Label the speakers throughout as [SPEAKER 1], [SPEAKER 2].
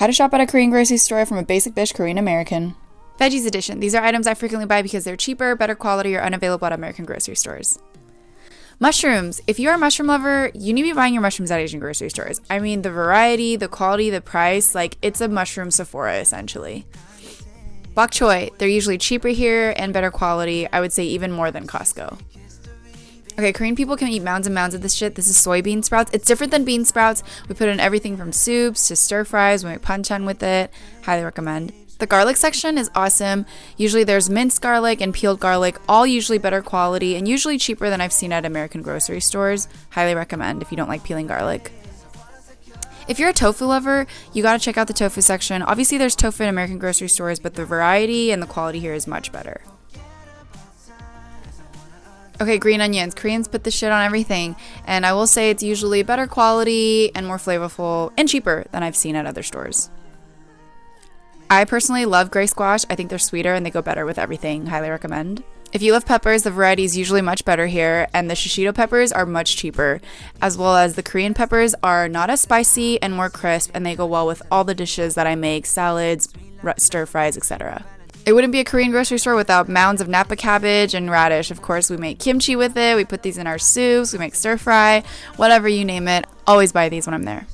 [SPEAKER 1] How to shop at a Korean grocery store from a basic dish Korean American.
[SPEAKER 2] Veggies edition. These are items I frequently buy because they're cheaper, better quality, or unavailable at American grocery stores. Mushrooms. If you're a mushroom lover, you need to be buying your mushrooms at Asian grocery stores. I mean, the variety, the quality, the price, like it's a mushroom Sephora essentially. Bok choy. They're usually cheaper here and better quality. I would say even more than Costco. Okay, Korean people can eat mounds and mounds of this shit. This is soybean sprouts. It's different than bean sprouts. We put in everything from soups to stir fries. We make panchan with it. Highly recommend. The garlic section is awesome. Usually there's minced garlic and peeled garlic, all usually better quality and usually cheaper than I've seen at American grocery stores. Highly recommend if you don't like peeling garlic. If you're a tofu lover, you gotta check out the tofu section. Obviously there's tofu in American grocery stores, but the variety and the quality here is much better. Okay, green onions. Koreans put this shit on everything, and I will say it's usually better quality and more flavorful and cheaper than I've seen at other stores. I personally love gray squash. I think they're sweeter and they go better with everything. Highly recommend. If you love peppers, the variety is usually much better here, and the shishito peppers are much cheaper, as well as the Korean peppers are not as spicy and more crisp, and they go well with all the dishes that I make, salads, stir fries, etc. It wouldn't be a Korean grocery store without mounds of Napa cabbage and radish. Of course, we make kimchi with it. We put these in our soups. We make stir fry, whatever you name it. Always buy these when I'm there.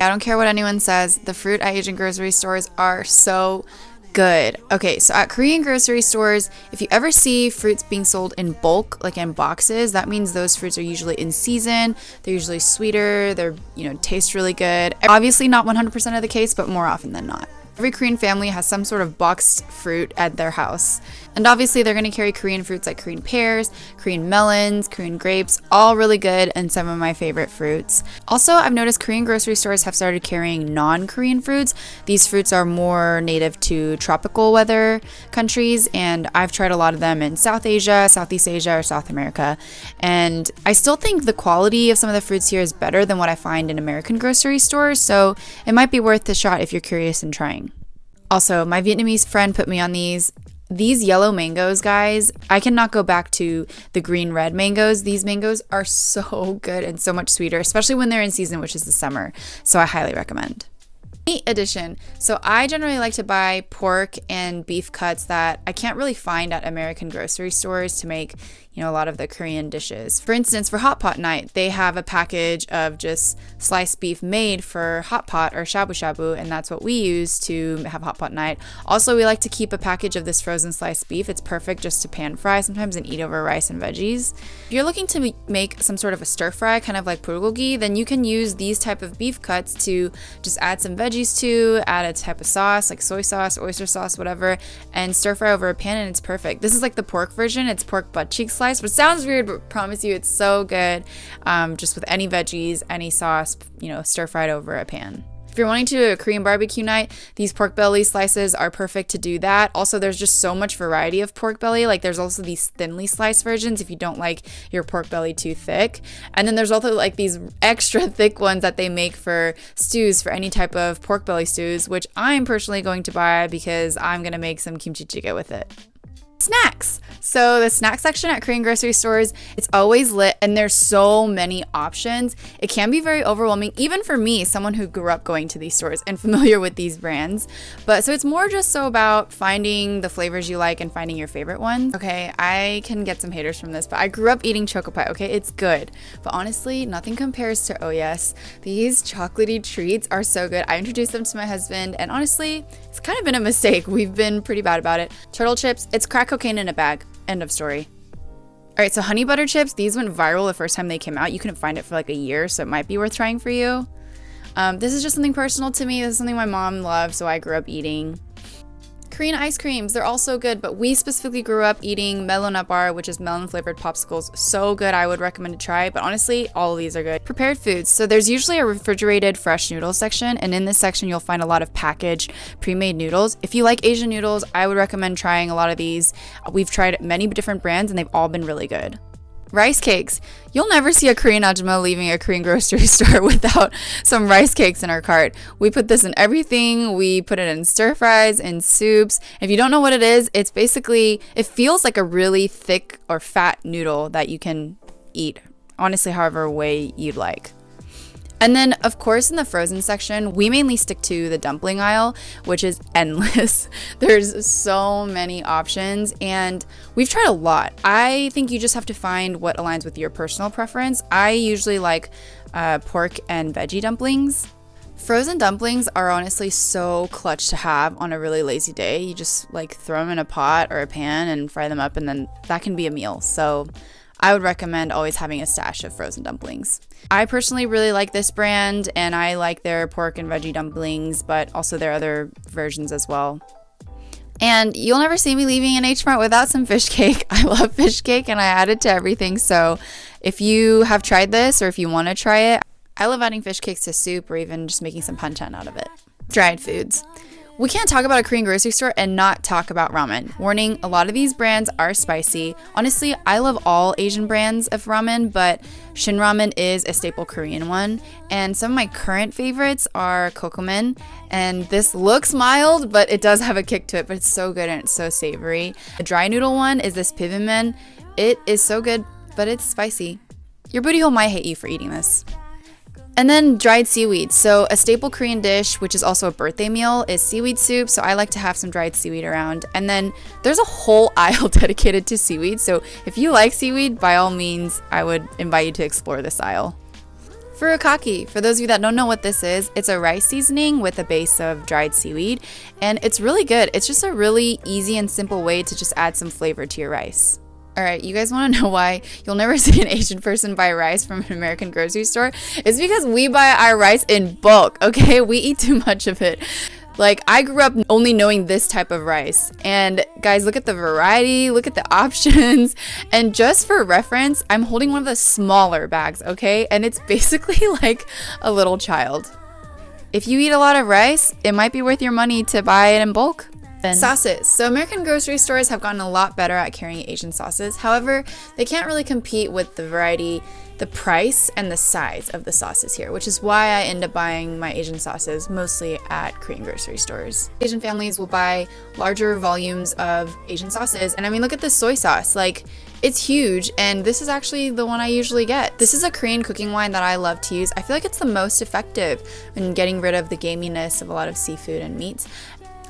[SPEAKER 2] I don't care what anyone says. The fruit at Asian grocery stores are so good. Okay, so at Korean grocery stores, if you ever see fruits being sold in bulk, like in boxes, that means those fruits are usually in season. They're usually sweeter. They're, taste really good. Obviously not 100% of the case, but more often than not. Every Korean family has some sort of boxed fruit at their house. And obviously they're going to carry Korean fruits like Korean pears, Korean melons, Korean grapes, all really good and some of my favorite fruits. Also, I've noticed Korean grocery stores have started carrying non-Korean fruits. These fruits are more native to tropical weather countries, and I've tried a lot of them in South Asia, Southeast Asia, or South America. And I still think the quality of some of the fruits here is better than what I find in American grocery stores, so it might be worth the shot if you're curious in trying. Also, my Vietnamese friend put me on these yellow mangoes, guys. I cannot go back to the green red mangoes. These mangoes are so good and so much sweeter, especially when they're in season, which is the summer. So I highly recommend. Meat edition. So I generally like to buy pork and beef cuts that I can't really find at American grocery stores to make, a lot of the Korean dishes. For instance, for hot pot night, they have a package of just sliced beef made for hot pot or shabu shabu, and that's what we use to have hot pot night. Also, we like to keep a package of this frozen sliced beef. It's perfect just to pan fry sometimes and eat over rice and veggies. If you're looking to make some sort of a stir fry, kind of like bulgogi, then you can use these type of beef cuts to just add some veggies to, add a type of sauce like soy sauce, oyster sauce, whatever, and stir fry over a pan, and it's perfect. This is like the pork version. It's pork butt cheek slice, which sounds weird, but promise you it's so good. Just with any veggies, any sauce, stir fried over a pan. If you're wanting to do a Korean barbecue night, these pork belly slices are perfect to do that. Also, there's just so much variety of pork belly. Like there's also these thinly sliced versions if you don't like your pork belly too thick. And then there's also like these extra thick ones that they make for stews, for any type of pork belly stews, which I'm personally going to buy because I'm going to make some kimchi jjigae with it. Snacks. So the snack section at Korean grocery stores, it's always lit and there's so many options. It can be very overwhelming, even for me, someone who grew up going to these stores and familiar with these brands. But so it's more just so about finding the flavors you like and finding your favorite ones. Okay, I can get some haters from this, but I grew up eating choco pie. Okay, it's good. But honestly, nothing compares to Oh Yes. These chocolatey treats are so good. I introduced them to my husband and honestly, it's kind of been a mistake. We've been pretty bad about it. Turtle chips, it's crack cocaine in a bag. End of story. All right, so honey butter chips, these went viral the first time they came out. You couldn't find it for like a year, so it might be worth trying for you. This is just something personal to me. This is something my mom loved, so I grew up eating. Korean ice creams, they're all so good, but we specifically grew up eating melon nut bar, which is melon flavored popsicles. So good, I would recommend to try, but honestly, all of these are good. Prepared foods. So there's usually a refrigerated fresh noodles section, and in this section, you'll find a lot of packaged pre-made noodles. If you like Asian noodles, I would recommend trying a lot of these. We've tried many different brands, and they've all been really good. Rice cakes. You'll never see a Korean ajumma leaving a Korean grocery store without some rice cakes in our cart. We put this in everything. We put it in stir fries, in soups. If you don't know what it is, it's basically, it feels like a really thick or fat noodle that you can eat, honestly, however way you'd like. And then, of course, in the frozen section, we mainly stick to the dumpling aisle, which is endless. There's so many options, and we've tried a lot. I think you just have to find what aligns with your personal preference. I usually like pork and veggie dumplings. Frozen dumplings are honestly so clutch to have on a really lazy day. You just like throw them in a pot or a pan and fry them up, and then that can be a meal. So I would recommend always having a stash of frozen dumplings. I personally really like this brand, and I like their pork and veggie dumplings, but also their other versions as well. And you'll never see me leaving an H Mart without some fish cake. I love fish cake, and I add it to everything. So if you have tried this, or if you want to try it, I love adding fish cakes to soup, or even just making some panchan out of it. Dried foods. We can't talk about a Korean grocery store and not talk about ramen. Warning, a lot of these brands are spicy. Honestly, I love all Asian brands of ramen, but Shin Ramen is a staple Korean one. And some of my current favorites are Kokomen. And this looks mild, but it does have a kick to it, but it's so good and it's so savory. The dry noodle one is this Pivimen. It is so good, but it's spicy. Your booty hole might hate you for eating this. And then dried seaweed. So a staple Korean dish, which is also a birthday meal, is seaweed soup. So I like to have some dried seaweed around. And then there's a whole aisle dedicated to seaweed. So if you like seaweed, by all means, I would invite you to explore this aisle. Furikake, for those of you that don't know what this is, it's a rice seasoning with a base of dried seaweed. And it's really good. It's just a really easy and simple way to just add some flavor to your rice. All right, you guys want to know why you'll never see an Asian person buy rice from an American grocery store? It's because we buy our rice in bulk, okay? We eat too much of it. Like, I grew up only knowing this type of rice. And guys, look at the variety, look at the options. And just for reference, I'm holding one of the smaller bags, okay? And it's basically like a little child. If you eat a lot of rice, it might be worth your money to buy it in bulk. Sauces. So American grocery stores have gotten a lot better at carrying Asian sauces. However, they can't really compete with the variety, the price, and the size of the sauces here, which is why I end up buying my Asian sauces mostly at Korean grocery stores. Asian families will buy larger volumes of Asian sauces. And I mean, look at this soy sauce. Like, it's huge, and this is actually the one I usually get. This is a Korean cooking wine that I love to use. I feel like it's the most effective in getting rid of the gaminess of a lot of seafood and meats.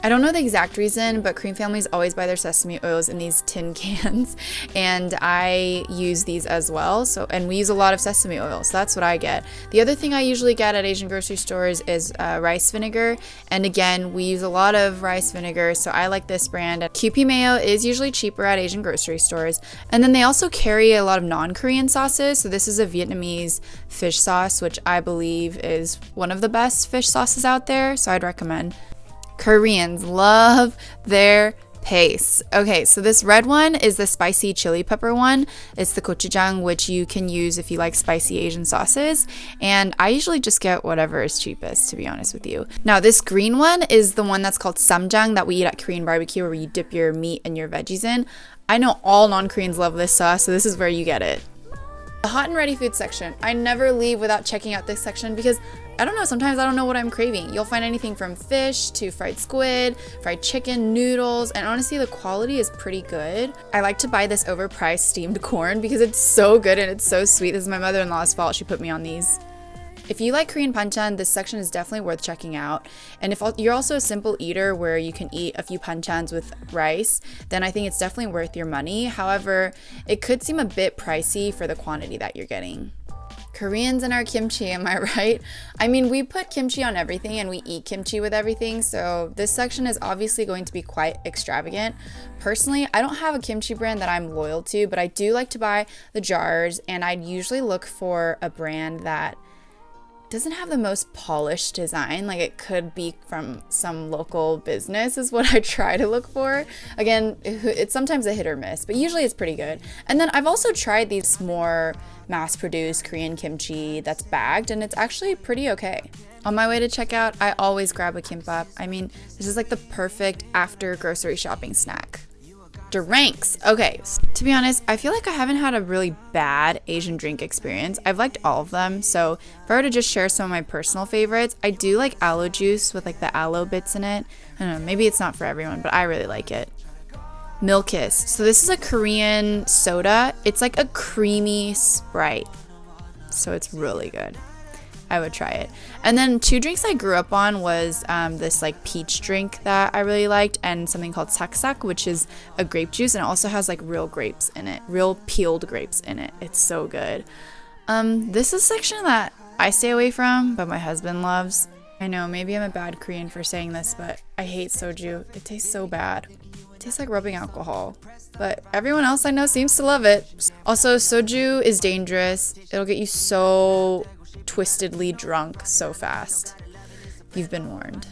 [SPEAKER 2] I don't know the exact reason, but Korean families always buy their sesame oils in these tin cans, and I use these as well. And we use a lot of sesame oil, so that's what I get. The other thing I usually get at Asian grocery stores is rice vinegar, and again, we use a lot of rice vinegar, so I like this brand. Kewpie mayo is usually cheaper at Asian grocery stores, and then they also carry a lot of non-Korean sauces. So this is a Vietnamese fish sauce, which I believe is one of the best fish sauces out there, so I'd recommend. Koreans love their paste. Okay, so this red one is the spicy chili pepper one. It's the gochujang, which you can use if you like spicy Asian sauces. And I usually just get whatever is cheapest, to be honest with you. Now, this green one is the one that's called samjang that we eat at Korean barbecue, where you dip your meat and your veggies in. I know all non-Koreans love this sauce, so this is where you get it. The hot and ready food section. I never leave without checking out this section because I don't know, sometimes I don't know what I'm craving. You'll find anything from fish to fried squid, fried chicken, noodles, and honestly the quality is pretty good. I like to buy this overpriced steamed corn because it's so good and it's so sweet. This is my mother-in-law's fault. She put me on these. If you like Korean panchan, this section is definitely worth checking out. And if you're also a simple eater where you can eat a few panchans with rice, then I think it's definitely worth your money. However, it could seem a bit pricey for the quantity that you're getting. Koreans and our kimchi, am I right? I mean, we put kimchi on everything and we eat kimchi with everything, so this section is obviously going to be quite extravagant. Personally, I don't have a kimchi brand that I'm loyal to, but I do like to buy the jars, and I'd usually look for a brand that doesn't have the most polished design. Like, it could be from some local business is what I try to look for. Again, it's sometimes a hit or miss, but usually it's pretty good. And then I've also tried these more mass-produced Korean kimchi that's bagged, and it's actually pretty okay. On my way to checkout, I always grab a kimbap. I mean, this is like the perfect after grocery shopping snack. Drinks. Okay, to be honest, I feel like I haven't had a really bad Asian drink experience. I've liked all of them, so if I were to just share some of my personal favorites, I do like aloe juice with like the aloe bits in it. I don't know, maybe it's not for everyone, but I really like it. Milkis. So this is a Korean soda. It's like a creamy Sprite, so it's really good. I would try it. And then two drinks I grew up on was this like peach drink that I really liked, and something called saksak, which is a grape juice, and it also has like real grapes in it, real peeled grapes in it. It's so good. This is a section that I stay away from, but my husband loves. I know, maybe I'm a bad Korean for saying this, but I hate soju. It tastes so bad. It tastes like rubbing alcohol. But everyone else I know seems to love it. Also, soju is dangerous. It'll get you so twistedly drunk so fast. You've been warned.